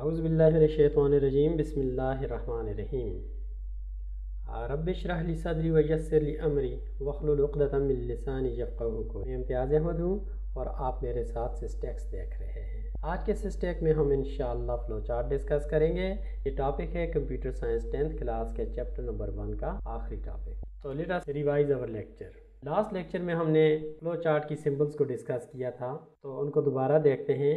औज़ुबिल्लाहिमिनश्शैतानिर्रजीम बिस्मिल्लाहिर्रहमानिर्रहीम। रब्बि इश्रह ली सदरी व यस्सिर ली अमरी वहलुल उक़दतम मिन लिसानी यफ़क़हू क़ौली। इम्तियाज़ अहमद हूँ और आप मेरे साथ सिस्टेक्स देख रहे हैं। आज के सिस्टेक में हम इंशाअल्लाह फ्लो चार्ट डिस्कस करेंगे। ये टॉपिक है कंप्यूटर साइंस 10th क्लास के चैप्टर नंबर 1 का आखिरी टॉपिक। तो let us revise our lecture. Last lecture में हमने फ्लो चार्ट की सिंबल्स को डिस्कस किया था, तो उनको दोबारा देखते हैं।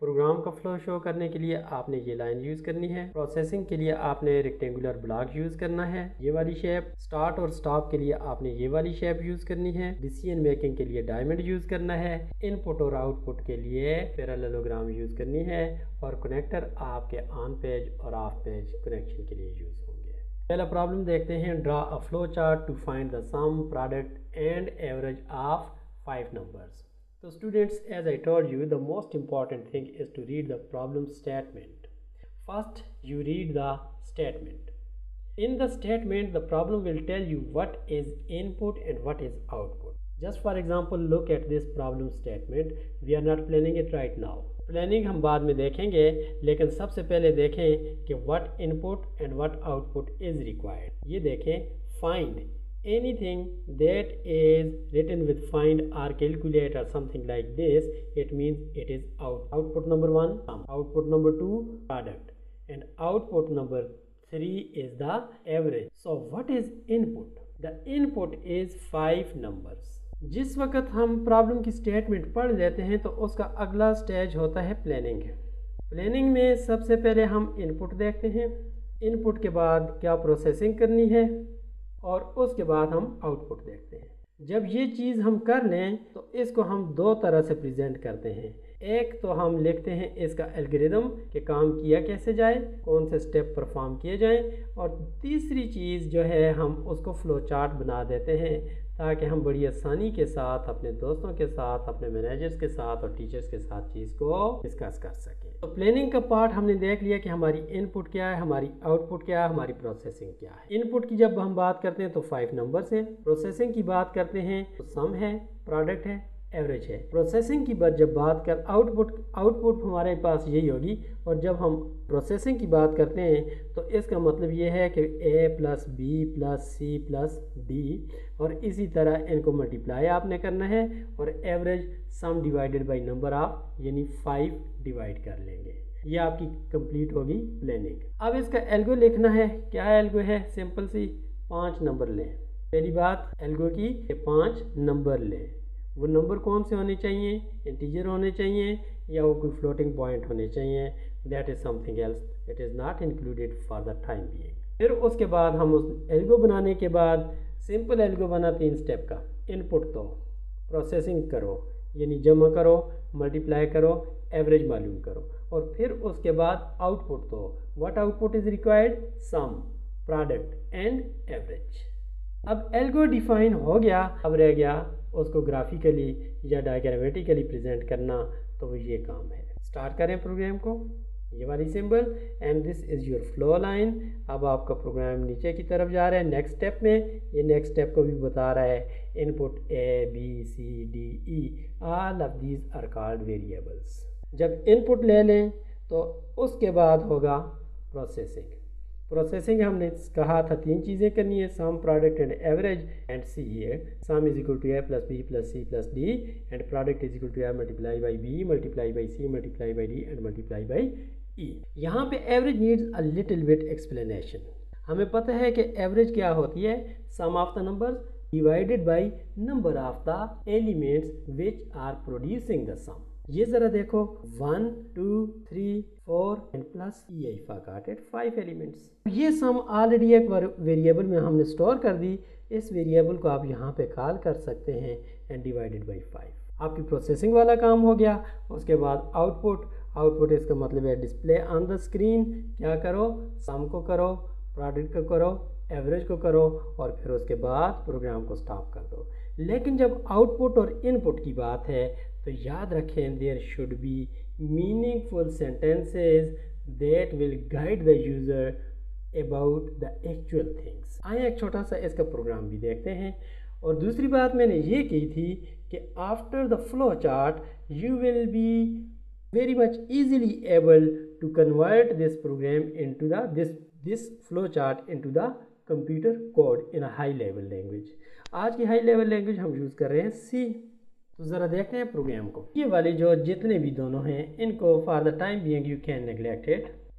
प्रोग्राम का फ्लो शो करने के लिए आपने ये लाइन यूज़ करनी है। प्रोसेसिंग के लिए आपने रेक्टेंगुलर ब्लॉक यूज़ करना है, ये वाली शेप। स्टार्ट और स्टॉप के लिए आपने ये वाली शेप यूज़ करनी है। डिसीजन मेकिंग के लिए डायमंड यूज़ करना है। इनपुट और आउटपुट के लिए पैरेललोग्राम यूज़ करनी है। और कनेक्टर आपके ऑन पेज और ऑफ पेज कनेक्शन के लिए यूज़ होंगे। पहला प्रॉब्लम देखते हैं। Draw a flow chart to find the sum, product and average of 5 numbers. So students, as I told you, the most important thing is to read the problem statement. First, you read the statement. In the statement, the problem will tell you what is input and what is output. Just for example, look at this problem statement. We are not planning it right now. Planning हम बाद में देखेंगे, लेकिन सबसे पहले देखें कि what input and what output is required. ये देखें, find anything that is written with find or calculate or something like this, it means it is output number 1 sum, output number 2 product, and output number 3 is the average. So what is input? The input is 5 numbers. जिस वक्त हम problem की statement पढ़ लेते हैं तो उसका अगला स्टेज होता है प्लानिंग। प्लानिंग में सबसे पहले हम इनपुट देखते हैं। इनपुट के बाद क्या प्रोसेसिंग करनी है और उसके बाद हम आउटपुट देखते हैं। जब ये चीज़ हम कर लें तो इसको हम दो तरह से प्रेजेंट करते हैं। एक तो हम लिखते हैं इसका एल्गोरिदम कि काम किया कैसे जाए, कौन से स्टेप परफॉर्म किए जाएं, और तीसरी चीज़ जो है हम उसको फ्लो चार्ट बना देते हैं ताकि हम बड़ी आसानी के साथ अपने दोस्तों के साथ, अपने मैनेजर्स के साथ और टीचर्स के साथ चीज़ को डिस्कस कर सकें। तो प्लानिंग का पार्ट हमने देख लिया कि हमारी इनपुट क्या है, हमारी आउटपुट क्या है, हमारी प्रोसेसिंग क्या है। इनपुट की जब हम बात करते हैं तो 5 नंबर्स हैं। प्रोसेसिंग की बात करते हैं तो सम है, प्रोडक्ट है, एवरेज है। प्रोसेसिंग की जब बात कर आउटपुट हमारे पास यही होगी। और जब हम प्रोसेसिंग की बात करते हैं तो इसका मतलब ये है कि a plus B plus C plus D, और इसी तरह इनको मल्टीप्लाई आपने करना है और average sum divided by number of यानी 5 डिवाइड कर लेंगे। ये आपकी कंप्लीट होगी प्लानिंग। अब इसका एल्गो लिखना है। क्या एल्गो है? सिंपल सी 5 नंबर लें। पहली बात एल्गो की 5 नंबर लें। वो नंबर कौन से होने चाहिए? इंटीजर होने चाहिए या वो कोई फ्लोटिंग पॉइंट होने चाहिए? That is something else, it is not included for the time being. फिर उसके बाद हम उस एल्गो बनाने के बाद सिंपल एल्गो बना 3 स्टेप का। इनपुट दो, प्रोसेसिंग करो यानी जमा करो, मल्टीप्लाई करो, एवरेज मालूम करो, और फिर उसके बाद आउटपुट दो। What output is required? Sum, product and average. अब एल्गो डिफाइन हो गया। अब रह गया उसको ग्राफिकली या डायग्रामेटिकली प्रेजेंट करना, तो वो ये काम है। स्टार्ट करें प्रोग्राम को। ये वाली symbol and this is your flow line. अब आपका प्रोग्राम नीचे की तरफ जा रहा है नेक्स्ट स्टेप में। ये नेक्स्ट स्टेप को भी बता रहा है। Input A B C D E, all of these are called variables. जब इनपुट ले लें तो उसके बाद होगा प्रोसेसिंग। प्रोसेसिंग हमने कहा था 3 चीज़ें करनी है, sum, product and average. And C है sum is equal to A plus B plus C plus D, and product is equal to A multiply by B multiply by C multiply by D and multiply by E. यहाँ पे average needs a little bit explanation. हमें पता है कि average क्या होती है? Sum of the numbers divided by number of the elements which are producing the सम। ये ज़रा देखो, 1 2 3 4 एंड प्लस ई फॉरगॉटेड 5 एलिमेंट्स। ये सम ऑलरेडी एक वेरिएबल में हमने स्टोर कर दी। इस वेरिएबल को आप यहाँ पे कॉल कर सकते हैं एंड डिवाइडेड बाई 5। आपकी प्रोसेसिंग वाला काम हो गया। उसके बाद आउटपुट इसका मतलब है डिस्प्ले ऑन द स्क्रीन। क्या करो? सम को करो, प्रोडक्ट को करो, एवरेज को करो, और फिर उसके बाद प्रोग्राम को स्टॉप कर दो। लेकिन जब आउटपुट और इनपुट की बात है तो याद रखें there should be meaningful sentences that will guide the user about the actual things. आइए एक छोटा सा इसका प्रोग्राम भी देखते हैं। और दूसरी बात मैंने ये की थी कि after the flow chart you will be very much easily able to convert this program into this flow chart into the computer code in a high level language. आज की हाई लेवल लैंग्वेज हम use कर रहे हैं सी। तो ज़रा देखते हैं प्रोग्राम को। ये वाले जो जितने भी दोनों हैं इनको for the time being you can neglect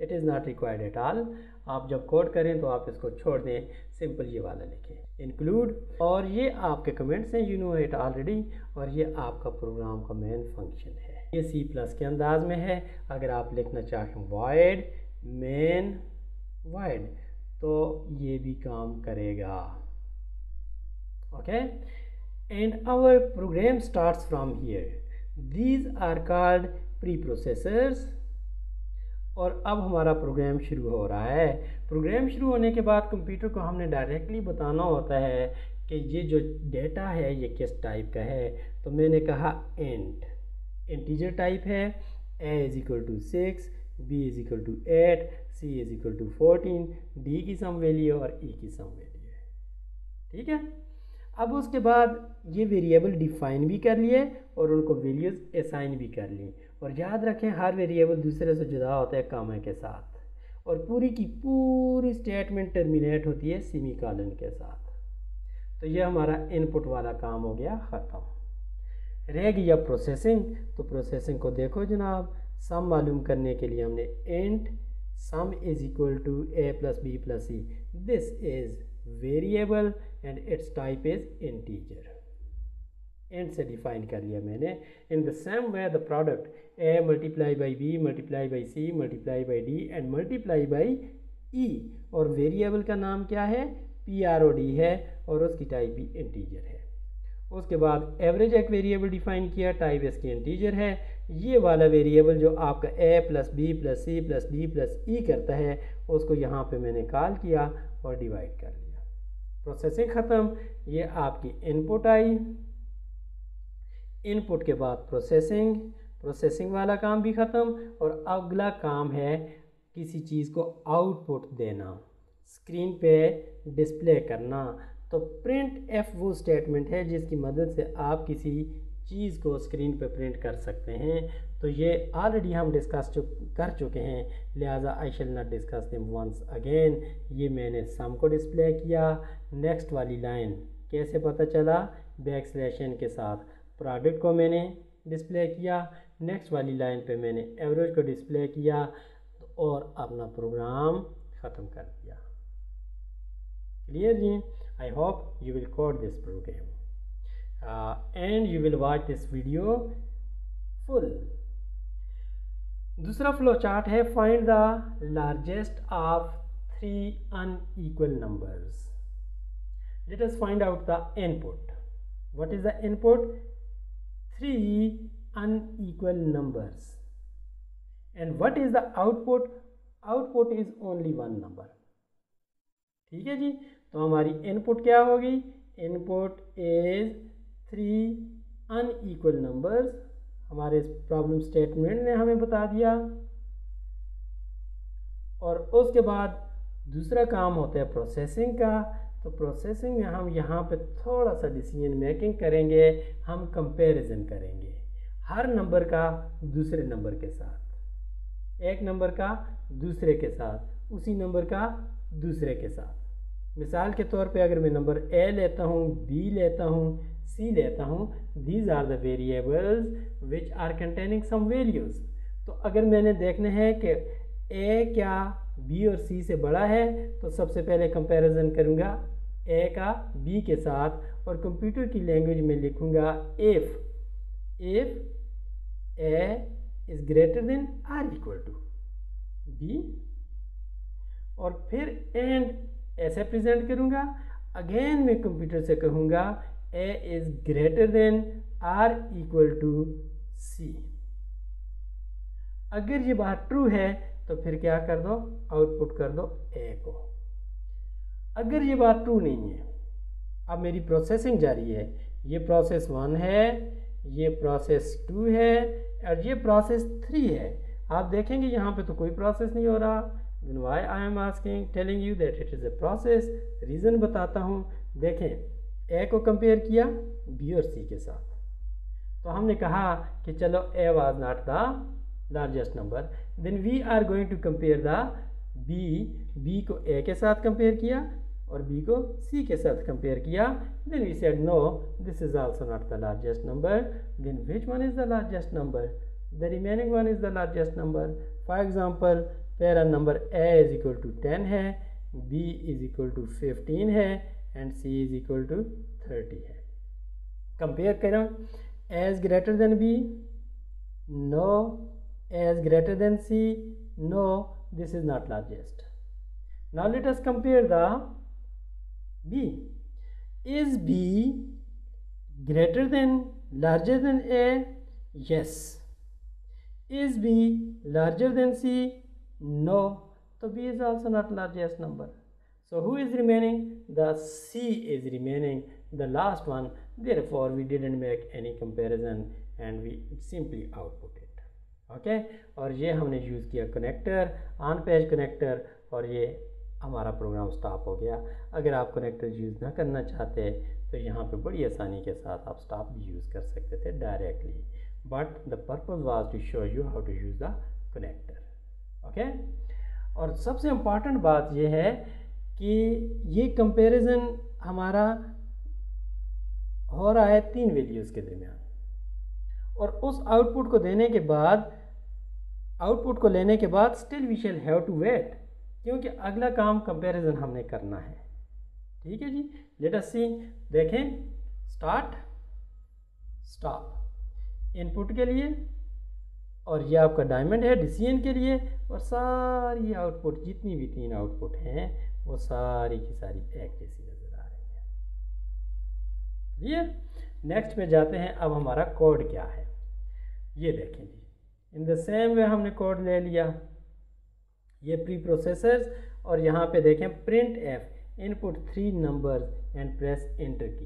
it is not required at all. आप जब कोड करें तो आप इसको छोड़ दें, सिंपल ये वाला लिखें इंक्लूड, और ये आपके कमेंट्स हैं, यू नो इट ऑलरेडी, और ये आपका प्रोग्राम का मेन फंक्शन है। ये सी प्लस के अंदाज में है। अगर आप लिखना चाहें void main void तो ये भी काम करेगा। Okay, and our program starts from here. These are called pre processors. और अब हमारा प्रोग्राम शुरू हो रहा है। प्रोग्राम शुरू होने के बाद कंप्यूटर को हमने डायरेक्टली बताना होता है कि ये जो डेटा है ये किस टाइप का है। तो मैंने कहा इंटीजर टाइप है, a is equal to 6, b is equal to 8, c is equal to 14, d की सम वैल्यू और e की सम वैल्यू है। ठीक है, अब उसके बाद ये वेरिएबल डिफाइन भी कर लिए और उनको वैल्यूज़ असाइन भी कर ली। और याद रखें हर वेरिएबल दूसरे से जुदा होता है कामा के साथ, और पूरी की पूरी स्टेटमेंट टर्मिनेट होती है सेमीकोलन के साथ। तो ये हमारा इनपुट वाला काम हो गया ख़त्म। रह गया प्रोसेसिंग। तो प्रोसेसिंग को देखो जनाब, सम मालूम करने के लिए हमने int sum is equal to a plus B plus C. This is variable and its type is integer. Int से डिफाइन कर लिया मैंने। In the same way the product a multiply by B multiply by C multiply by D and multiply by E, और variable का नाम क्या है, PROD है, और उसकी टाइप भी इंटीजर है। उसके बाद एवरेज एक वेरिएबल डिफाइन किया, टाइप इसकी इंटीजर है। ये वाला वेरिएबल जो आपका a plus B plus C plus D plus E करता है उसको यहाँ पे मैंने कॉल किया और डिवाइड कर लिया। प्रोसेसिंग ख़त्म। ये आपकी इनपुट आई। इनपुट के बाद प्रोसेसिंग वाला काम भी ख़त्म। और अगला काम है किसी चीज़ को आउटपुट देना, स्क्रीन पे डिस्प्ले करना। तो प्रिंट एफ वो स्टेटमेंट है जिसकी मदद से आप किसी चीज़ को स्क्रीन पे प्रिंट कर सकते हैं। तो ये ऑलरेडी हम डिस्कस कर चुके हैं, लिहाजा I shall not discuss them once again. ये मैंने सम को डिस्प्ले किया। नेक्स्ट वाली लाइन कैसे पता चला, बैकस्लैश n के साथ प्रोडक्ट को मैंने डिस्प्ले किया। नेक्स्ट वाली लाइन पे मैंने एवरेज को डिस्प्ले किया और अपना प्रोग्राम ख़त्म कर दिया। क्लियर जी? I hope you will code this program and you will watch this video full. दूसरा फ्लो चार्ट है find the largest of 3 unequal numbers. Let us find out the input. What is the input? 3 unequal numbers. And what is the output? Output is only one number. ठीक है जी? तो हमारी input क्या होगी? Input is 3 unequal numbers. हमारे problem statement ने हमें बता दिया। और उसके बाद दूसरा काम होता है प्रोसेसिंग का। तो प्रोसेसिंग में हम यहाँ पे थोड़ा सा डिसीजन मेकिंग करेंगे, हम कंपैरिजन करेंगे हर नंबर का दूसरे नंबर के साथ, एक नंबर का दूसरे के साथ, उसी नंबर का दूसरे के साथ। मिसाल के तौर पे अगर मैं नंबर a लेता हूँ, b लेता हूँ, c लेता हूँ, these are the variables which are containing some values. तो अगर मैंने देखना है कि a क्या b और c से बड़ा है तो सबसे पहले कंपैरिजन करूँगा a का b के साथ, और कंप्यूटर की लैंग्वेज में लिखूँगा if a is greater than or equal to b, और फिर एंड ऐसे प्रेजेंट करूँगा। अगेन मैं कंप्यूटर से कहूँगा a is greater than or equal to c। अगर ये बात ट्रू है तो फिर क्या कर दो, आउटपुट कर दो a को। अगर ये बात ट्रू नहीं है, अब मेरी प्रोसेसिंग जारी है। ये प्रोसेस 1 है, ये प्रोसेस 2 है और ये प्रोसेस 3 है। आप देखेंगे यहाँ पे तो कोई प्रोसेस नहीं हो रहा। Then why I am asking, telling you that it is a process? Reason बताता हूँ। देखें a को कंपेयर किया b और c के साथ, तो हमने कहा कि चलो a was not the largest number, then we are going to compare the B को ए के साथ कंपेयर किया और बी को सी के साथ कंपेयर किया, then we said no this is also not the largest number, then which one is the largest number, the remaining one is the largest number. For example para number A is equal to 10 है, B is equal to 15 है and C is equal to 30 है। Compare करो, A is greater than B, no, A is greater than C, no, this is not largest. Now let us compare the B. Is B greater than, larger than A? Yes. Is B larger than C? No. So B is also not largest number. So who is remaining? The C is remaining, the last one. Therefore we didn't make any comparison and we simply output it. Okay और ये हमने use किया connector, on page connector, और ये हमारा programme stop हो गया। अगर आप कनेक्टर यूज़ ना करना चाहते तो यहाँ पे बड़ी आसानी के साथ आप स्टॉप भी यूज़ कर सकते थे directly, but the purpose was to show you how to use the connector. Okay, और सबसे इम्पॉर्टेंट बात ये है कि ये कंपैरिजन हमारा हो रहा है 3 वैल्यूज़ के दरमियान, और उस आउटपुट को देने के बाद, आउटपुट को लेने के बाद still we shall have to wait, क्योंकि अगला काम कंपैरिजन हमने करना है। ठीक है जी, लेट अस सी, देखें, स्टार्ट, स्टॉप इनपुट के लिए, और ये आपका डायमंड है डिसीजन के लिए, और सारी आउटपुट जितनी भी 3 आउटपुट हैं वो सारी की सारी एक जैसी नजर आ रही है। क्लियर? नेक्स्ट पे जाते हैं। अब हमारा कोड क्या है ये देखें जी। इन द सेम वे हमने कोड ले लिया, ये प्री प्रोसेसर्स, और यहाँ पे देखें print F input 3 numbers and press enter की।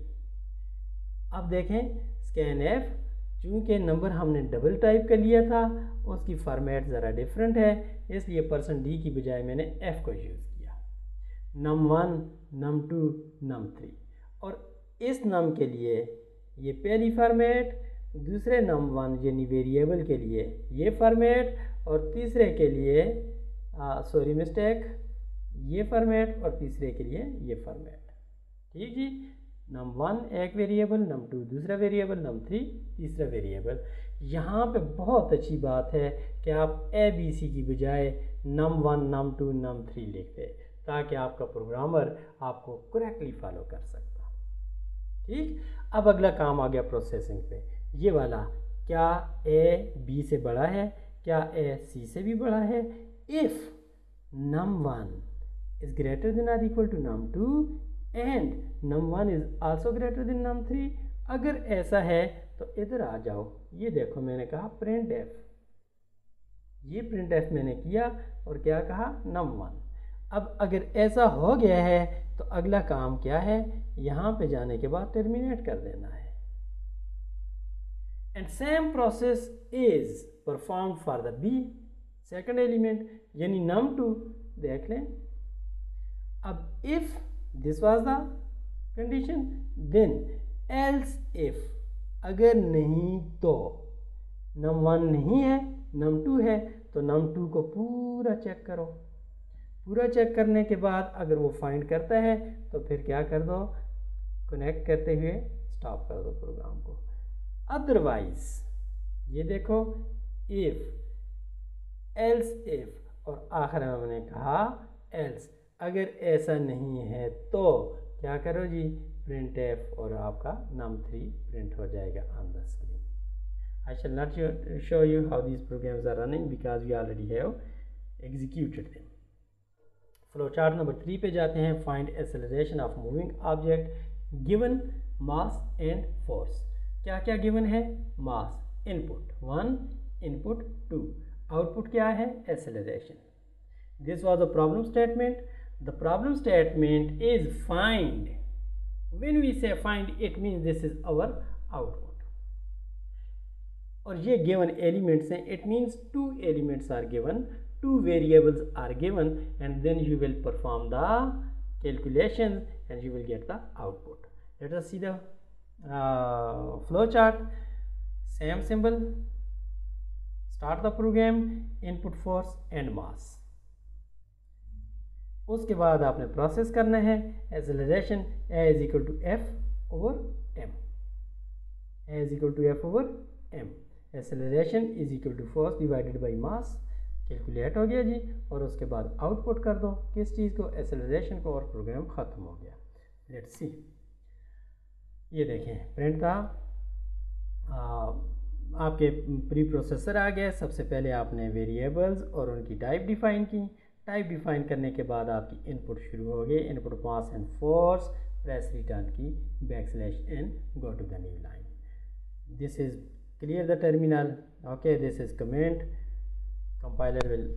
अब देखें स्कैन एफ, चूँकि नंबर हमने डबल टाइप कर लिया था उसकी फॉर्मेट ज़रा डिफरेंट है, इसलिए %d की बजाय मैंने f को यूज़ किया। num1 num2 num3, और इस num के लिए ये पहली फॉर्मेट, दूसरे num1 यानी वेरिएबल के लिए ये फॉर्मेट, और तीसरे के लिए सॉरी मिस्टेक, ये फॉर्मेट, और तीसरे के लिए ये फॉर्मेट। ठीक जी, num1 एक वेरिएबल, num2 दूसरा वेरिएबल, num3 तीसरा वेरिएबल। यहाँ पे बहुत अच्छी बात है कि आप ABC की बजाय num1 num2 num3 लिखते, ताकि आपका प्रोग्रामर आपको करेक्टली फॉलो कर सकता। ठीक, अब अगला काम आ गया प्रोसेसिंग पे। ये वाला, क्या A B से बड़ा है, क्या A C से भी बड़ा है? If num1 is greater than or equal to num2 and num1 is also greater than num3, अगर ऐसा है तो इधर आ जाओ। ये देखो मैंने कहा प्रिंट एफ, ये प्रिंट एफ मैंने किया और क्या कहा num1। अब अगर ऐसा हो गया है तो अगला काम क्या है, यहाँ पे जाने के बाद टर्मिनेट कर देना है। And same process is perform for the B second element यानी num2। देख लें, अब if this was the condition then else if, अगर नहीं तो num1 नहीं है num2 है, तो num2 को पूरा चेक करो। पूरा चेक करने के बाद अगर वो फाइंड करता है तो फिर क्या कर दो, कनेक्ट करते हुए स्टॉप कर दो प्रोग्राम को। अदरवाइज ये देखो इफ, एल्स इफ, और आखिर में हमने कहा एल्स, अगर ऐसा नहीं है तो क्या करो जी, प्रिंट एफ, और आपका num3 प्रिंट हो जाएगा on the screen. I shall not show you how these programs are running because we already have executed them. Flowchart number 3 पे जाते हैं। Find acceleration of moving object given mass and force। क्या क्या given है? मास, input 1, input 2, output क्या है? Acceleration. This was the problem statement. The problem statement is find. When we say find it means this is our output, और ये given elements हैं। It means 2 elements are given, 2 variables are given, and then you will perform the calculations and you will get the output. Let us see the flow chart. Same symbol, start the program, input force and mass. उसके बाद आपने process करना है acceleration A is equal to F over M, A is equal to F over M. Acceleration is equal to force divided by mass, calculate हो गया जी। और उसके बाद आउटपुट कर दो किस चीज़ को, एक्सेलरेशन को, और प्रोग्राम ख़त्म हो गया। लेट्स सी, ये देखें प्रिंट था, आपके प्री प्रोसेसर आ गया। सबसे पहले आपने वेरिएबल्स और उनकी टाइप डिफाइन की। टाइप डिफाइन करने के बाद आपकी इनपुट शुरू हो गई, input mass and force, press return key backslash n, go to the new line. This is clear the terminal, okay, this is comment, compiler will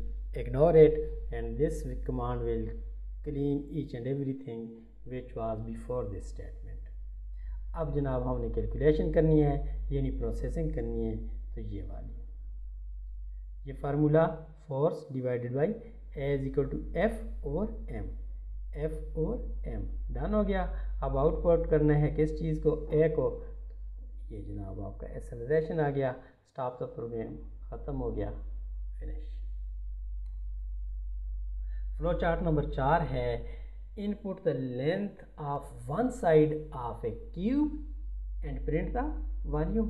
ignore it and this command will clean each and everything which was before this statement। अब जनाब हमने calculation करनी है, यानी processing करनी है, तो ये वाली, ये formula force divided by A is equal to F over M, F over M done हो गया। अब आउटपुट करना है किस चीज़ को, ए को, ये जनाब आपका एक्सेलरेशन आ गया। स्टॉप द प्रोग्राम, ख़त्म हो गया, फिनिश। फ्लो चार्ट नंबर 4 है, input the length of one side of a cube and print the volume.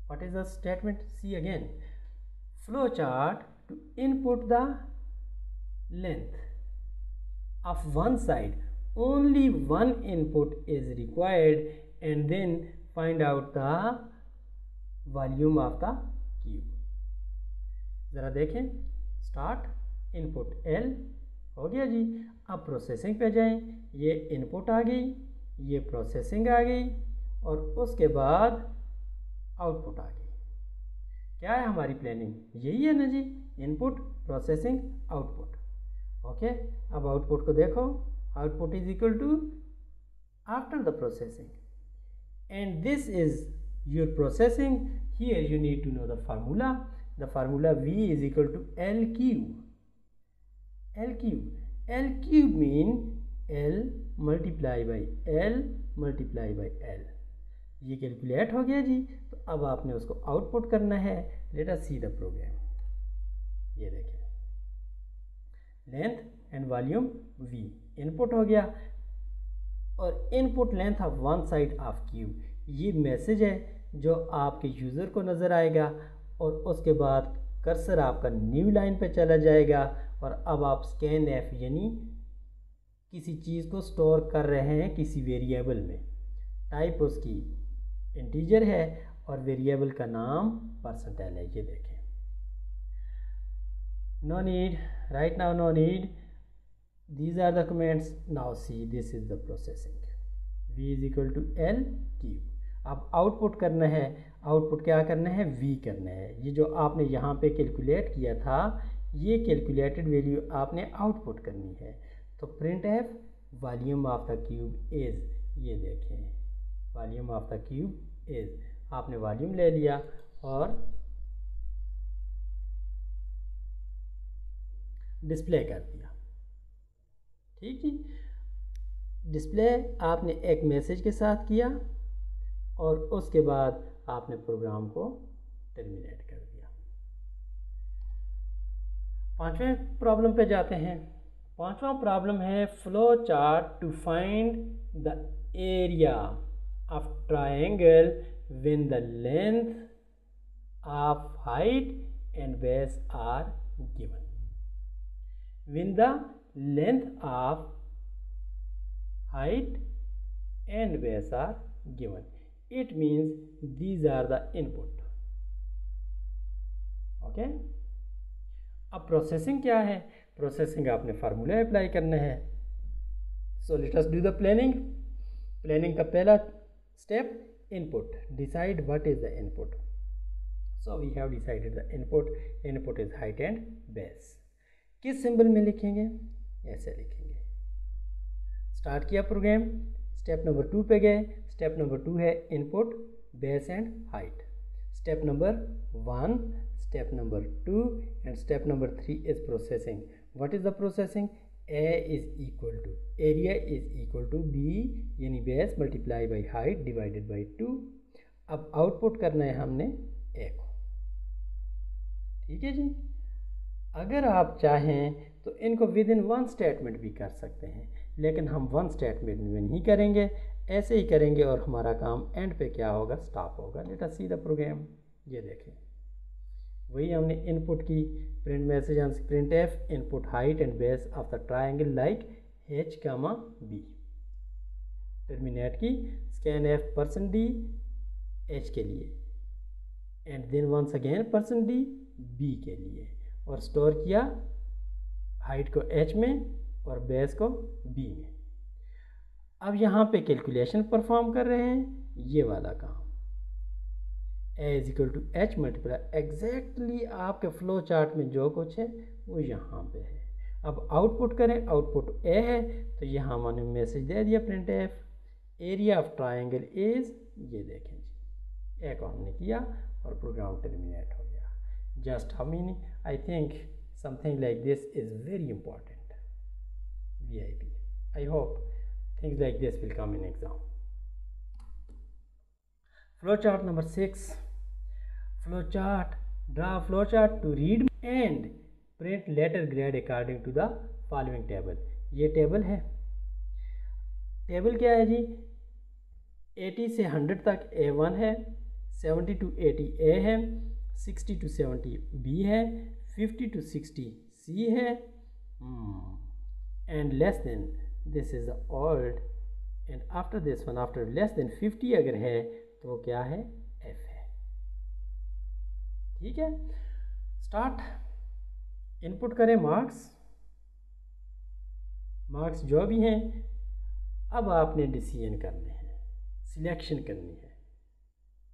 What is the statement, see again, flow chart to input the length of one side, only one input is required and then find out the volume of the cube। ज़रा देखें, start, input L हो गया जी। अब processing पे जाएं, ये input आ गई, ये प्रोसेसिंग आ गई, और उसके बाद आउटपुट आ गई। क्या है हमारी प्लानिंग, यही है ना जी, इनपुट, प्रोसेसिंग, आउटपुट। ओके, अब आउटपुट को देखो, output is equal to after the processing and this is your processing. Here you need to know the formula, the formula V is equal to L cube, L cube, L cube mean L multiply by L multiply by L। ये calculate हो गया जी। तो अब आपने उसको output करना है। Let us see the program, ये देखें, length and volume V input हो गया, और input length of one side of cube, ये मैसेज है जो आपके यूज़र को नज़र आएगा, और उसके बाद कर्सर आपका न्यू लाइन पे चला जाएगा, और अब आप स्कैन एफ यानी किसी चीज़ को स्टोर कर रहे हैं किसी वेरिएबल में, टाइप उसकी इंटीजर है और वेरिएबल का नाम परसेंटाइल है। ये देखें, no need right now, no need, these are the comments। now see, this is the processing, V is equal to L cube। अब आउटपुट करना है, आउटपुट क्या करना है, V करना है। ये जो आपने यहाँ पे कैलकुलेट किया था, ये कैलकुलेटेड वैल्यू आपने आउटपुट करनी है। तो print F volume of the cube is, ये देखें, volume of the cube is, आपने वॉल्यूम ले लिया और डिस्प्ले कर दिया। ठीक जी, डिस्प्ले आपने एक मैसेज के साथ किया और उसके बाद आपने प्रोग्राम को टर्मिनेट कर दिया। पांचवें प्रॉब्लम पे जाते हैं। पांचवा प्रॉब्लम है flow chart to find the area of triangle when the length of height and base are given. When the length of height and base are given, it means these are the input। okay, अब processing क्या है, processing आपने formula apply करना है। So let us do the planning. Planning का पहला step, input, decide what is the input. So we have decided the input, input is height and base. किस symbol में लिखेंगे, ऐसे लिखेंगे। स्टार्ट किया प्रोग्राम, स्टेप नंबर 2 पे गए। स्टेप नंबर 2 है input, base and height. Step number 1, step number 2 and step number 3 is processing. What is the processing, A is equal to, area is equal to B यानी base multiply by height divided by 2। अब output करना है हमने ए को। ठीक है जी। अगर आप चाहें तो इनको विद इन वन स्टेटमेंट भी कर सकते हैं, लेकिन हम वन स्टेटमेंट में नहीं करेंगे, ऐसे ही करेंगे और हमारा काम एंड पे क्या होगा, स्टॉप होगा। Let us see the program. ये देखें, वही हमने इनपुट की, print message on print F input height and base of the triangle like h, b। Terminate की स्कैन एफ %d h के लिए and then once again %d b के लिए, और स्टोर किया हाइट को h में और बेस को b में। अब यहाँ पे कैलकुलेशन परफॉर्म कर रहे हैं, ये वाला काम a is equal to h multiply exactly आपके फ्लो चार्ट में जो कुछ है वो यहाँ पे है। अब आउटपुट करें, आउटपुट a है तो यहाँ मैंने मैसेज दे दिया print F area of triangle is, ये देखें जी, a को हमने किया और प्रोग्राम टर्मिनेट हो गया। Just how many, I think something like this is very important, VIP। I hope things like this will come in exam. Flowchart number 6. Flowchart. Draw a flowchart to read and print letter grade according to the following table. ये table है। Table क्या है जी, 80 से 100 तक A1 है, 70 to 80 A है, 60 to 70 B है, 50 to 60 C है, and less than this is the old, and after this one, after less than 50 अगर है तो क्या है, F है। ठीक है, स्टार्ट। इनपुट करें मार्क्स, मार्क्स जो भी हैं। अब आपने डिसीजन करने हैं, सिलेक्शन करनी है।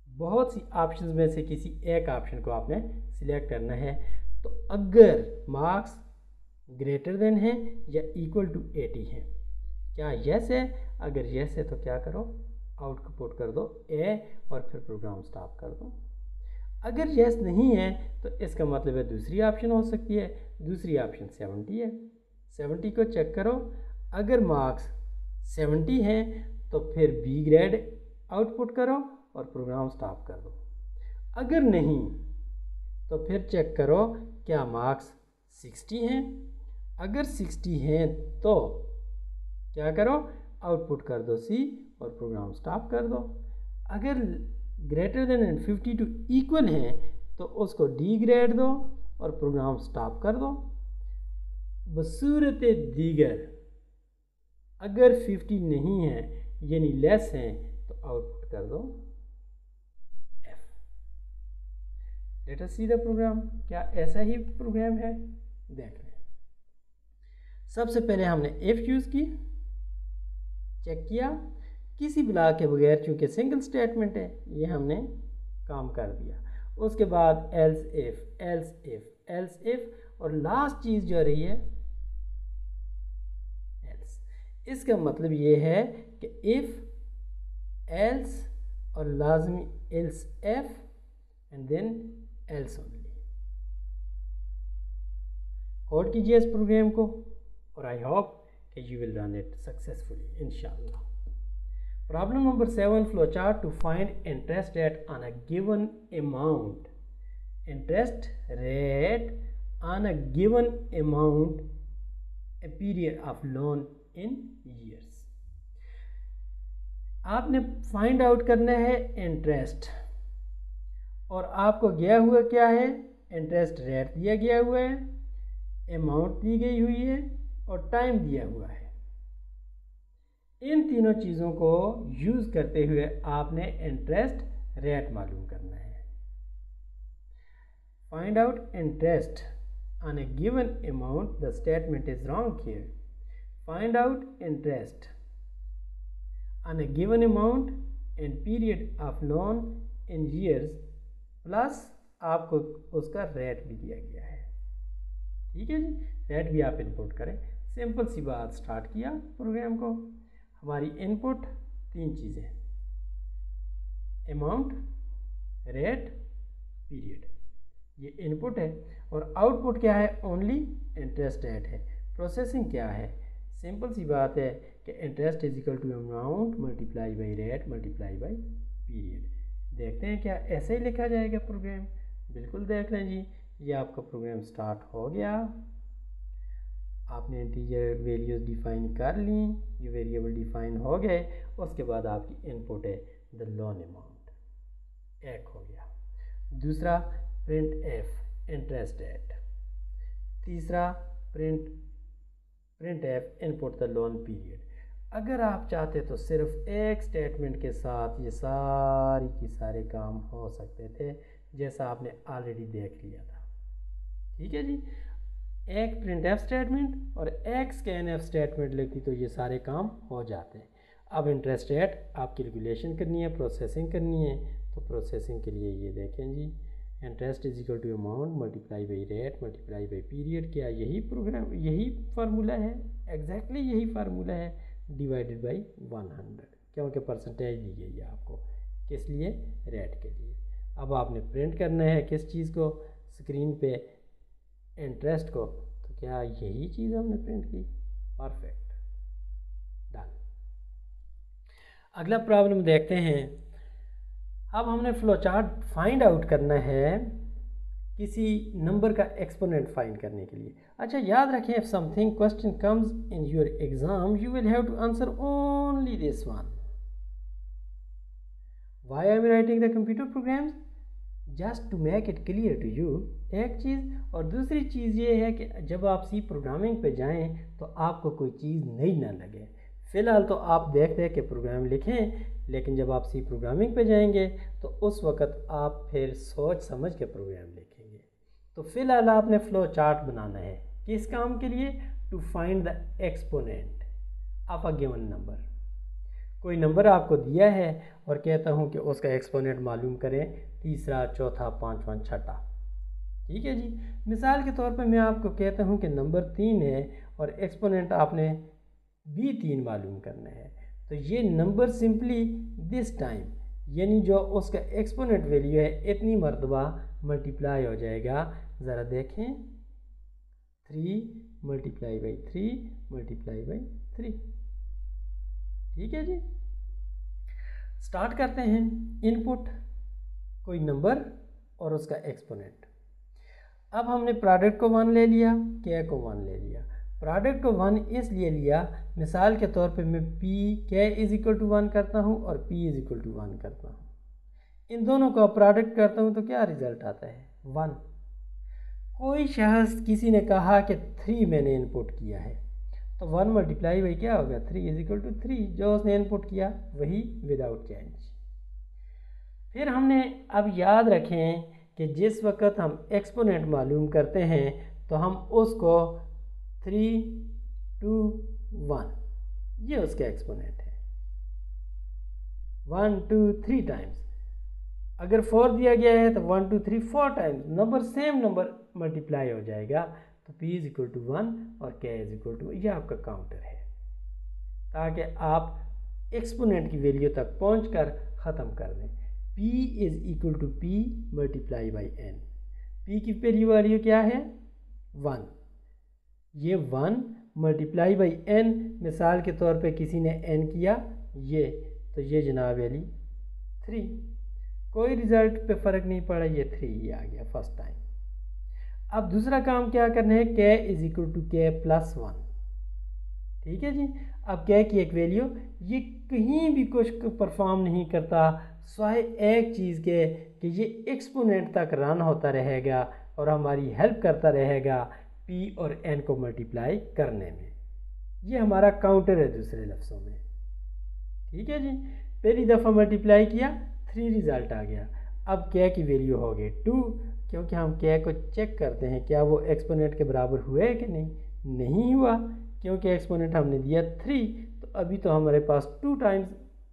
बहुत सी ऑप्शंस में से किसी एक ऑप्शन को आपने सिलेक्ट करना है। तो अगर मार्क्स ग्रेटर देन है या इक्वल टू 80 है, क्या यस है? अगर यस है तो क्या करो, आउटपुट कर दो ए और फिर प्रोग्राम स्टॉप कर दो। अगर यस नहीं है तो इसका मतलब है दूसरी ऑप्शन हो सकती है। दूसरी ऑप्शन 70 है, 70 को चेक करो। अगर मार्क्स 70 हैं तो फिर बी ग्रेड आउटपुट करो और प्रोग्राम स्टॉप कर दो। अगर नहीं तो फिर चेक करो क्या मार्क्स 60 हैं। अगर 60 हैं तो क्या करो, आउटपुट कर दो सी और प्रोग्राम स्टॉप कर दो। अगर greater than and 50 to equal हैं तो उसको डी ग्रेड दो और प्रोग्राम स्टॉप कर दो। बसूरत दीगर अगर 50 नहीं है यानी लेस हैं तो आउटपुट कर दो F। Let us see the program. क्या ऐसा ही प्रोग्राम है, देख लें। सबसे पहले हमने इफ यूज़ की, चेक किया, किसी ब्लॉक के बगैर, चूंकि सिंगल स्टेटमेंट है ये हमने काम कर दिया। उसके बाद else if, else if, else if, और लास्ट चीज़ जो रही है एल्स। इसका मतलब ये है कि इफ, एल्स और लाजमी else F and then else only. Code कीजिए इस प्रोग्राम को और I hope you will run it successfully, inshallah. Problem number 7, flowchart to find interest rate on a given amount. Interest rate on a given amount, a period of loan in years. आपने find out करना है interest, और आपको गया हुआ क्या है, interest rate दिया गया हुआ है, अमाउंट दी गई हुई है और टाइम दिया हुआ है। इन तीनों चीज़ों को यूज़ करते हुए आपने इंटरेस्ट रेट मालूम करना है। Find out interest on A given amount, the statement is wrong here. Find out interest on A given amount and period of loan in years, plus आपको उसका रेट भी दिया गया है। ठीक है जी, रेट भी आप इनपुट करें। सिंपल सी बात, स्टार्ट किया प्रोग्राम को। हमारी इनपुट 3 चीज़ें, अमाउंट, रेट, पीरियड, ये इनपुट है। और आउटपुट क्या है, ओनली इंटरेस्ट रेट है। प्रोसेसिंग क्या है, सिंपल सी बात है कि interest is equal to amount multiply by rate multiply by period. देखते हैं क्या ऐसे ही लिखा जाएगा प्रोग्राम। बिल्कुल देख लें जी, ये आपका प्रोग्राम स्टार्ट हो गया। आपने इंटीजर वैल्यूज डिफाइन कर ली, ये वेरिएबल डिफाइन हो गए। उसके बाद आपकी इनपुट है द लोन अमाउंट, एक हो गया। दूसरा प्रिंट एफ इंटरेस्ट एट। तीसरा print F input the loan period. अगर आप चाहते तो सिर्फ एक स्टेटमेंट के साथ ये सारी की सारे काम हो सकते थे, जैसा आपने ऑलरेडी देख लिया था। ठीक है जी, एक प्रिंट एफ स्टेटमेंट और एक स्कैन एफ स्टेटमेंट लिखी तो ये सारे काम हो जाते हैं। अब इंटरेस्ट रेट आपकी कैलकुलेशन करनी है, प्रोसेसिंग करनी है। तो प्रोसेसिंग के लिए ये देखें जी, interest is equal to amount multiply by rate multiply by period. क्या यही प्रोग्राम, यही फार्मूला है, एग्जैक्टली यही फार्मूला है, डिवाइडेड बाई 100, क्योंकि परसेंटेज दी गई है आपको, किस लिए, रेट के लिए। अब आपने प्रिंट करना है किस चीज़ को, स्क्रीन पे इंटरेस्ट को। तो क्या यही चीज़ हमने प्रिंट की, परफेक्ट, डन। अगला प्रॉब्लम देखते हैं। अब हमने फ्लो चार्ट फाइंड आउट करना है किसी नंबर का एक्सपोनेंट फाइंड करने के लिए। अच्छा याद रखें, if something question comes in your exam you will have to answer only this one. Why I am writing the computer programs, just to make it clear to you, एक चीज़। और दूसरी चीज़ ये है कि जब आप सी प्रोग्रामिंग पे जाएं तो आपको कोई चीज़ नई ना लगे। फ़िलहाल तो आप देख देख के प्रोग्राम लिखें, लेकिन जब आप सी प्रोग्रामिंग पे जाएंगे तो उस वक़्त आप फिर सोच समझ के प्रोग्राम लिखेंगे। तो फ़िलहाल आपने फ़्लो चार्ट बनाना है किस काम के लिए, to find the exponent of a given number. कोई नंबर आपको दिया है और कहता हूँ कि उसका एक्सपोनेंट मालूम करें, तीसरा, चौथा, पाँचवा, छठा। ठीक है जी, मिसाल के तौर पे मैं आपको कहता हूँ कि नंबर 3 है और एक्सपोनेंट आपने भी 3 मालूम करना है। तो ये नंबर सिंपली दिस टाइम, यानी जो उसका एक्सपोनेंट वैल्यू है इतनी मरतबा मल्टीप्लाई हो जाएगा। ज़रा देखें, 3 मल्टीप्लाई बाई 3 मल्टीप्लाई बाई 3। ठीक है जी, स्टार्ट करते हैं। इनपुट कोई नंबर और उसका एक्सपोनेंट। अब हमने प्रोडक्ट को 1 ले लिया, के को 1 ले लिया। प्रोडक्ट को 1 इसलिए लिया, मिसाल के तौर पे मैं पी के इज इक्वल टू 1 करता हूँ और पी इज इक्वल टू 1 करता हूँ। इन दोनों का प्रोडक्ट करता हूँ तो क्या रिजल्ट आता है, 1। कोई शख्स, किसी ने कहा कि 3 मैंने इनपुट किया है, तो 1 मल्टीप्लाई बाई क्या होगा, 3 इज इक्वल टू 3, जो उसने इनपुट किया वही विदाउट चेंज। फिर हमने अब याद रखें कि जिस वक्त हम एक्सपोनेंट मालूम करते हैं तो हम उसको 3, 2, 1, ये उसका एक्सपोनेंट है, 1, 2, 3 टाइम्स। अगर 4 दिया गया है तो 1, 2, 3 4 times number, same number multiply हो जाएगा। तो p इज इक्वल टू 1 और k इज इक्वल टू, ये आपका काउंटर है, ताकि आप एक्सपोनेंट की वैल्यू तक पहुंचकर ख़त्म कर दें। p is equal to p multiply by n। p की वैल्यू क्या है, 1। ये 1 मल्टीप्लाई बाई n, मिसाल के तौर पे किसी ने n किया ये, तो ये जनाब वाली 3। कोई रिज़ल्ट पे फ़र्क नहीं पड़ा, ये 3 ही आ गया फर्स्ट टाइम। अब दूसरा काम क्या करना है, k is equal to k plus 1। ठीक है जी, अब k की एक वैल्यू, ये कहीं भी कुछ परफॉर्म नहीं करता स्वाय एक चीज़ के कि ये एक्सपोनेंट तक रन होता रहेगा और हमारी हेल्प करता रहेगा p और n को मल्टीप्लाई करने में। ये हमारा काउंटर है दूसरे लफ्ज़ों में। ठीक है जी, पहली दफ़ा मल्टीप्लाई किया, 3 रिज़ल्ट आ गया। अब k की वैल्यू हो गई 2, क्योंकि हम k को चेक करते हैं क्या वो एक्सपोनेंट के बराबर हुए है कि नहीं हुआ, क्योंकि एक्सपोनेंट हमने दिया 3, तो अभी तो हमारे पास 2 टाइम्स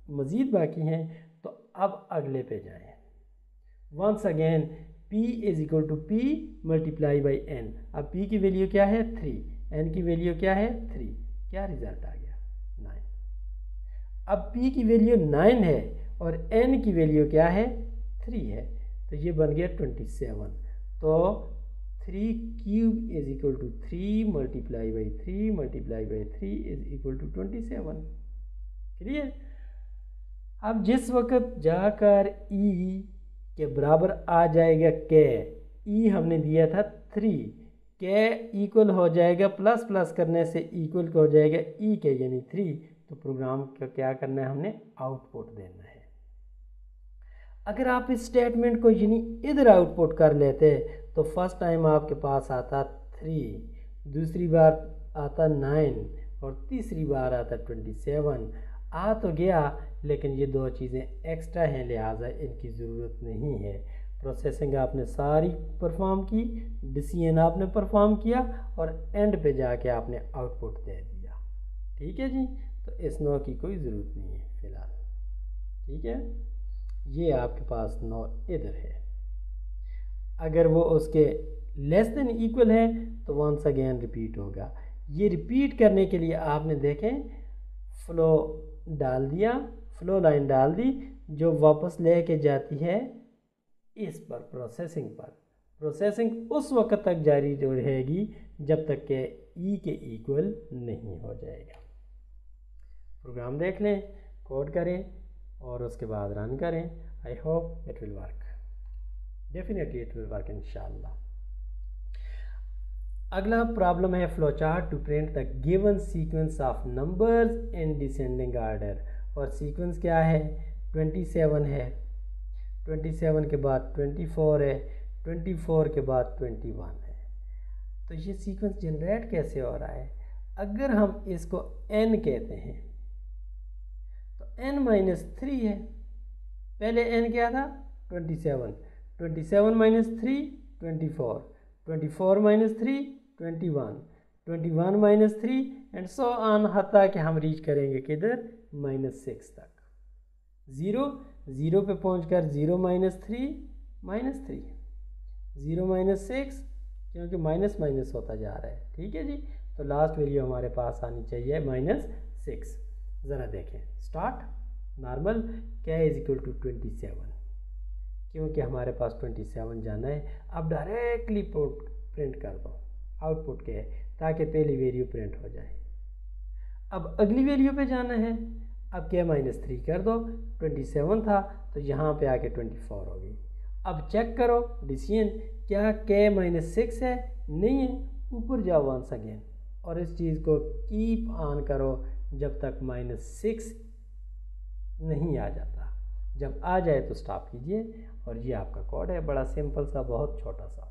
मज़ीद बाकी हैं। तो अब अगले पे जाएं। Once again p is equal to p multiply by n। अब p की वैल्यू क्या है, 3, n की वैल्यू क्या है, 3, क्या रिज़ल्ट आ गया, 9। अब p की वैल्यू 9 है और n की वैल्यू क्या है, 3 है, तो ये बन गया 27। तो 3 cube is equal to 3 multiply by 3 multiply by 3 is equal to 27। Clear. अब जिस वक्त जाकर e के बराबर आ जाएगा k, ई हमने दिया था 3, के इक्वल हो जाएगा प्लस प्लस करने से इक्वल हो जाएगा ई के यानी 3। तो प्रोग्राम का क्या करना है, हमने आउटपुट देना है। अगर आप इस स्टेटमेंट को यानी इधर आउटपुट कर लेते तो फर्स्ट टाइम आपके पास आता 3, दूसरी बार आता 9 और तीसरी बार आता 27। आ तो गया, लेकिन ये दो चीज़ें एक्स्ट्रा हैं, लिहाजा इनकी ज़रूरत नहीं है। प्रोसेसिंग आपने सारी परफॉर्म की, डिसीजन आपने परफॉर्म किया और एंड पे जाके आपने आउटपुट दे दिया। ठीक है जी, तो इस नो की कोई ज़रूरत नहीं है फ़िलहाल। ठीक है, ये आपके पास नो इधर है। अगर वो उसके लेस देन इक्वल है तो वंस अगेन रिपीट होगा। ये रिपीट करने के लिए आपने देखें फ्लो डाल दिया, फ्लो लाइन डाल दी, जो वापस लेके जाती है इस पर प्रोसेसिंग पर। प्रोसेसिंग उस वक्त तक जारी रहेगी जब तक के ई के इक्वल नहीं हो जाएगा। प्रोग्राम देख लें, कोड करें और उसके बाद रन करें। I hope it will work, definitely it will work इंशाल्लाह। अगला प्रॉब्लम है flow chart to print the given sequence of numbers in descending order. और सीक्वेंस क्या है, 27 है, 27 के बाद 24 है, 24 के बाद 21 है। तो ये सीक्वेंस जनरेट कैसे हो रहा है? अगर हम इसको n कहते हैं तो n-3 है। पहले n क्या था, 27, 27 minus 3 24, 24 minus 3 21, 21 minus 3 and so on, हत्ता कि हम रीच करेंगे किधर, -6 तक। 0 पे पहुंचकर 0 माइनस 3 -3, 0 माइनस 6, क्योंकि माइनस माइनस होता जा रहा है। ठीक है जी, तो लास्ट वैल्यू हमारे पास आनी चाहिए -6। ज़रा देखें, स्टार्ट नॉर्मल, क्या इज इक्वल टू 27, क्योंकि हमारे पास 27 जाना है। अब डायरेक्टली प्रिंट कर दो आउटपुट के, ताकि पहली वैल्यू प्रिंट हो जाए। अब अगली वैल्यू पे जाना है। अब क्या -3 कर दो, 27 था तो यहाँ पे आके 24 हो गई। अब चेक करो डिसीजन, क्या के -6 है? नहीं है, ऊपर जाओ वंस अगेन और इस चीज़ को कीप ऑन करो जब तक -6 नहीं आ जाता। जब आ जाए तो स्टॉप कीजिए। और ये आपका कोड है, बड़ा सिंपल सा, बहुत छोटा सा।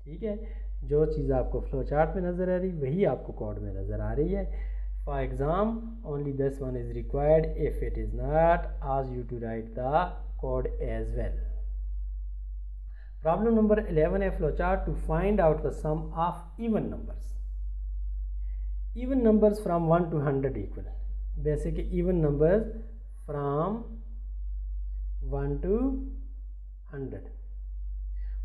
ठीक है, जो चीज़ आपको फ्लो चार्ट में नज़र आ रही वही आपको कोड में नज़र आ रही है। For exam only this one is required, if it is not ask you to write the code as well. Problem number 11 है flow chart to find out the sum of even numbers. Even numbers from 1 to 100 equal, basic even numbers from 1 to 100,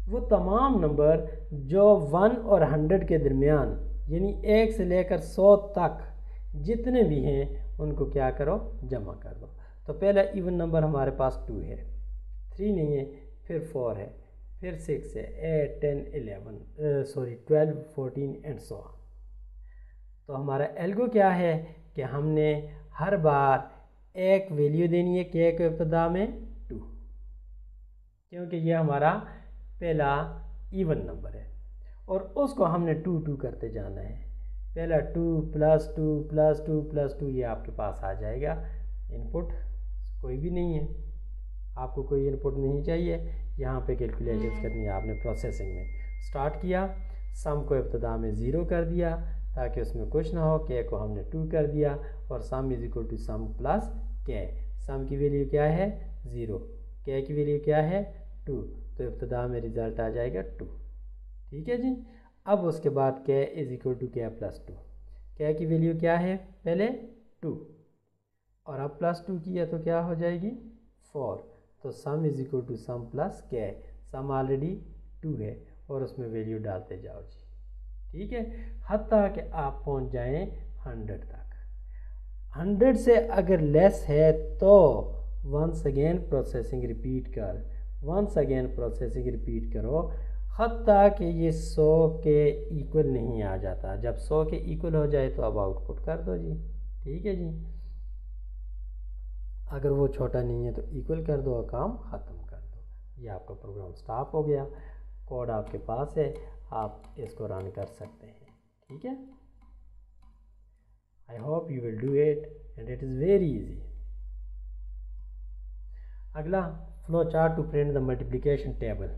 वो तमाम number जो 1 और 100 के दरमियान यानी 1 से लेकर 100 तक जितने भी हैं उनको क्या करो, जमा कर दो। तो पहला इवन नंबर हमारे पास 2 है, 3 नहीं है, फिर 4 है, फिर 6 है, 8 10 11 12 14 एंड सो ऑन। तो हमारा एल्गो क्या है कि हमने हर बार एक वैल्यू देनी है के के इब्तदा में 2, क्योंकि ये हमारा पहला इवन नंबर है और उसको हमने 2 2 करते जाना है। पहला 2 + 2 + 2 + 2 ये आपके पास आ जाएगा। इनपुट कोई भी नहीं है, आपको कोई इनपुट नहीं चाहिए। यहाँ पे कैलकुलेशंस करनी है आपने। प्रोसेसिंग में स्टार्ट किया, सम को इब्तदा में 0 कर दिया ताकि उसमें कुछ ना हो, के को हमने 2 कर दिया और sum is equal to sum plus K. Sum की वैल्यू क्या है, 0, के की वैल्यू क्या है, 2, तो इब्तदा में रिज़ल्ट आ जाएगा 2। ठीक है जी, अब उसके बाद के इज इक्वल टू के + 2। के की वैल्यू क्या है, पहले 2 और अब +2 किया तो क्या हो जाएगी 4। तो sum is equal to sum plus K. Sum already 2 है और उसमें वैल्यू डालते जाओ जी। ठीक है, हत्ता कि आप पहुंच जाएं 100 तक। 100 से अगर लेस है तो वंस अगेन प्रोसेसिंग रिपीट कर, वंस अगेन प्रोसेसिंग रिपीट करो हत्ता कि ये 100 के इक्वल नहीं आ जाता। जब 100 के इक्वल हो जाए तो अब आउटपुट कर दो जी। ठीक है जी, अगर वो छोटा नहीं है तो इक्वल कर दो और काम ख़त्म कर दो। ये आपका प्रोग्राम स्टॉप हो गया। कोड आपके पास है, आप इसको रन कर सकते हैं। ठीक है, I hope you will do it and it is very easy. अगला, flow chart to print the multiplication table.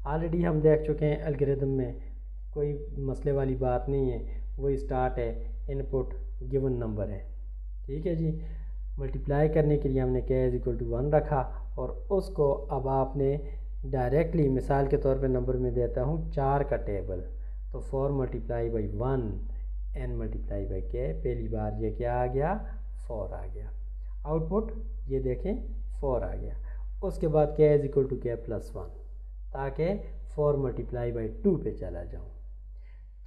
Already हम देख चुके हैं एल्गोरिथम में, कोई मसले वाली बात नहीं है, वही स्टार्ट है, इनपुट गिवन नंबर है। ठीक है जी, मल्टीप्लाई करने के लिए हमने k इज इक्वल टू 1 रखा और उसको अब आपने डायरेक्टली मिसाल के तौर पे नंबर में देता हूँ 4 का टेबल, तो 4 multiply by 1 n multiply by k, पहली बार ये क्या आ गया, 4 आ गया। आउटपुट ये देखें 4 आ गया। उसके बाद k is equal to k plus 1, ताकि 4 मल्टीप्लाई बाई 2 पे चला जाऊँ।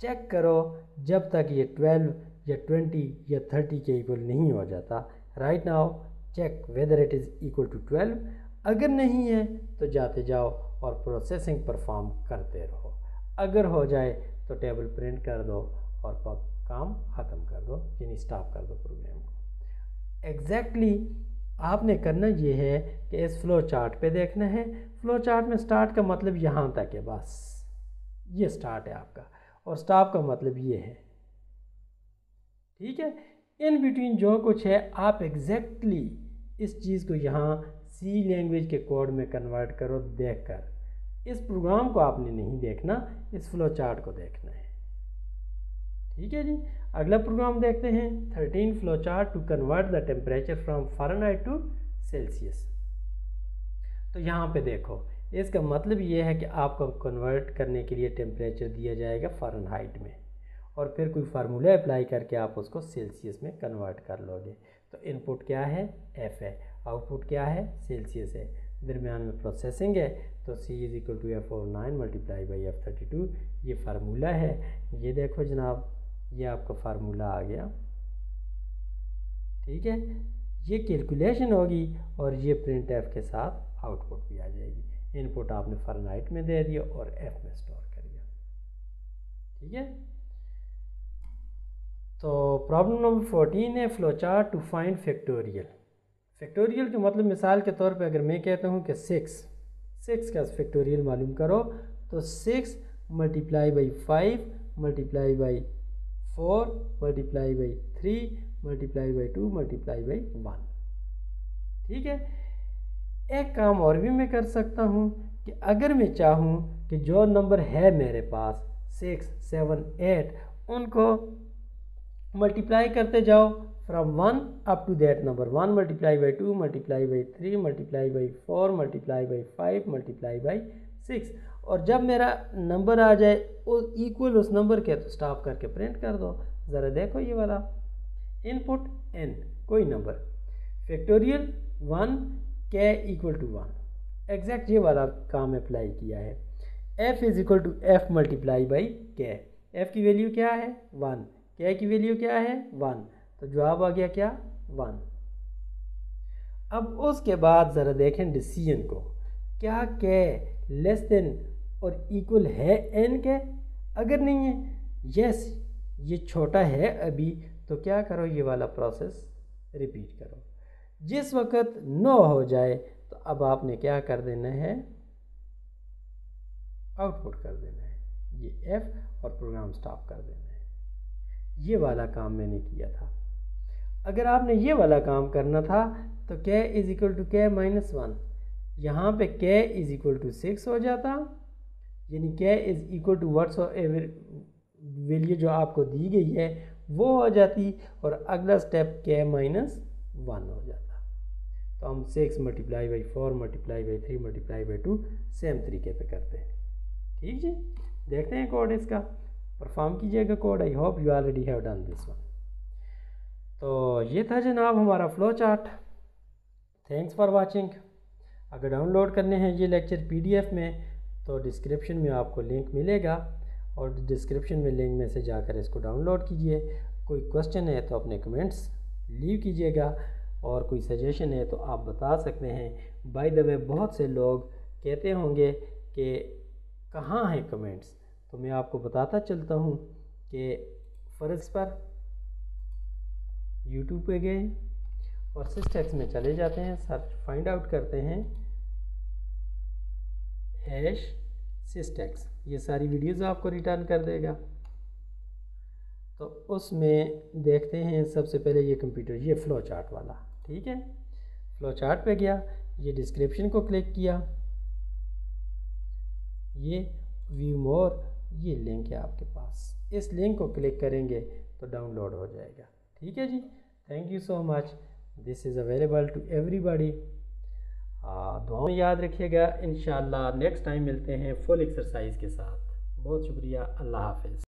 चेक करो जब तक ये 12 या 20 या 30 के इक्वल नहीं हो जाता। Right now check whether it is equal to 12। अगर नहीं है तो जाते जाओ और प्रोसेसिंग परफॉर्म करते रहो। अगर हो जाए तो टेबल प्रिंट कर दो और काम ख़त्म कर दो, यानी स्टॉप कर दो प्रोग्राम को। एग्जैक्टली आपने करना ये है कि इस फ्लो चार्ट पे देखना है। फ्लो चार्ट में स्टार्ट का मतलब यहाँ तक है, बस ये स्टार्ट है आपका, और स्टॉप का मतलब ये है। ठीक है, इन बिटवीन जो कुछ है आप एग्जैक्टली इस चीज़ को यहाँ सी लैंग्वेज के कोड में कन्वर्ट करो देखकर। इस प्रोग्राम को आपने नहीं देखना, इस फ्लो चार्ट को देखना है। ठीक है जी, अगला प्रोग्राम देखते हैं। 13 flow chart to convert the temperature from Fahrenheit to Celsius. तो यहाँ पे देखो, इसका मतलब ये है कि आपको कन्वर्ट करने के लिए टेम्परेचर दिया जाएगा फ़ारेनहाइट में, और फिर कोई फार्मूला अप्लाई करके आप उसको सेल्सियस में कन्वर्ट कर लोगे। तो इनपुट क्या है, F है, आउटपुट क्या है, सेल्सियस है, दरमियान में प्रोसेसिंग है, तो C is equal to F09 multiply by F32, ये फार्मूला है। ये देखो जनाब, ये आपका फार्मूला आ गया। ठीक है, ये कैलकुलेशन होगी और ये प्रिंट F के साथ आउटपुट भी आ जाएगी। इनपुट आपने फ़ारेनहाइट में दे दिया और F में स्टोर कर दिया। ठीक है, तो प्रॉब्लम नंबर 14 है, flow chart to find factorial. Factorial का मतलब मिसाल के तौर पे अगर मैं कहता हूँ कि 6 का फैक्टोरियल मालूम करो, तो 6 multiply by 5 multiply by 4 multiply by 3 multiply by 2 multiply by 1। ठीक है, एक काम और भी मैं कर सकता हूँ कि अगर मैं चाहूँ कि जो नंबर है मेरे पास 6, 7, 8, उनको मल्टीप्लाई करते जाओ from 1 up to that number, 1 multiply by 2 multiply by 3 multiply by 4 multiply by 5 multiply by 6, और जब मेरा नंबर आ जाए इक्वल उस नंबर के, तो स्टॉप करके प्रिंट कर दो। ज़रा देखो ये वाला इनपुट n कोई number, factorial 1 k equal to 1, exact ये वाला काम अप्लाई किया है। f is equal to f multiply by k, f की वैल्यू क्या है 1, k की वैल्यू क्या है 1, तो जवाब आ गया क्या 1। अब उसके बाद ज़रा देखें डिसीजन को, क्या k लेस देन और इक्वल है n के, अगर नहीं है, यस ये छोटा है अभी, तो क्या करो, ये वाला प्रोसेस रिपीट करो। जिस वक्त नो हो जाए तो अब आपने क्या कर देना है, आउटपुट कर देना है, ये F और प्रोग्राम स्टॉप कर देना है। ये वाला काम मैंने किया था। अगर आपने ये वाला काम करना था तो k is equal to k minus 1, यहाँ पे k इज इक्वल टू 6 हो जाता, यानी k is equal to whatsoever value जो आपको दी गई है वो हो जाती, और अगला स्टेप k माइनस 1 हो जाता। तो हम 6 multiply by 4 multiply by 3 multiply by 2 same तरीके पे करते हैं। ठीक जी, देखते हैं कोड इसका, परफॉर्म कीजिएगा code. I hope you already have done this one. तो ये था जनाब हमारा flow chart. Thanks for watching. अगर डाउनलोड करने हैं ये लेक्चर PDF में तो डिस्क्रिप्शन में आपको लिंक मिलेगा, और डिस्क्रिप्शन में लिंक में से जाकर इसको डाउनलोड कीजिए। कोई क्वेश्चन है तो अपने कमेंट्स लीव कीजिएगा, और कोई सजेशन है तो आप बता सकते हैं। बाय द वे बहुत से लोग कहते होंगे कि कहाँ हैं कमेंट्स, तो मैं आपको बताता चलता हूँ कि फ़र्ज़ पर यूट्यूब पे गए और सिस्टेक्स में चले जाते हैं, सर्च फाइंड आउट करते हैं सिस्टेक्स, ये सारी वीडियोज़ आपको रिटर्न कर देगा। तो उसमें देखते हैं सबसे पहले ये कंप्यूटर, ये फ़्लो चार्ट वाला, ठीक है। फ़्लो चार्ट पे गया, ये डिस्क्रिप्शन को क्लिक किया, ये व्यू मोर, ये लिंक है आपके पास, इस लिंक को क्लिक करेंगे तो डाउनलोड हो जाएगा, ठीक है जी। Thank you so much, this is available to everybody. दुआ में याद रखिएगा, इंशाल्लाह नेक्स्ट टाइम मिलते हैं फुल एक्सरसाइज के साथ। बहुत शुक्रिया, अल्लाह हाफिज़।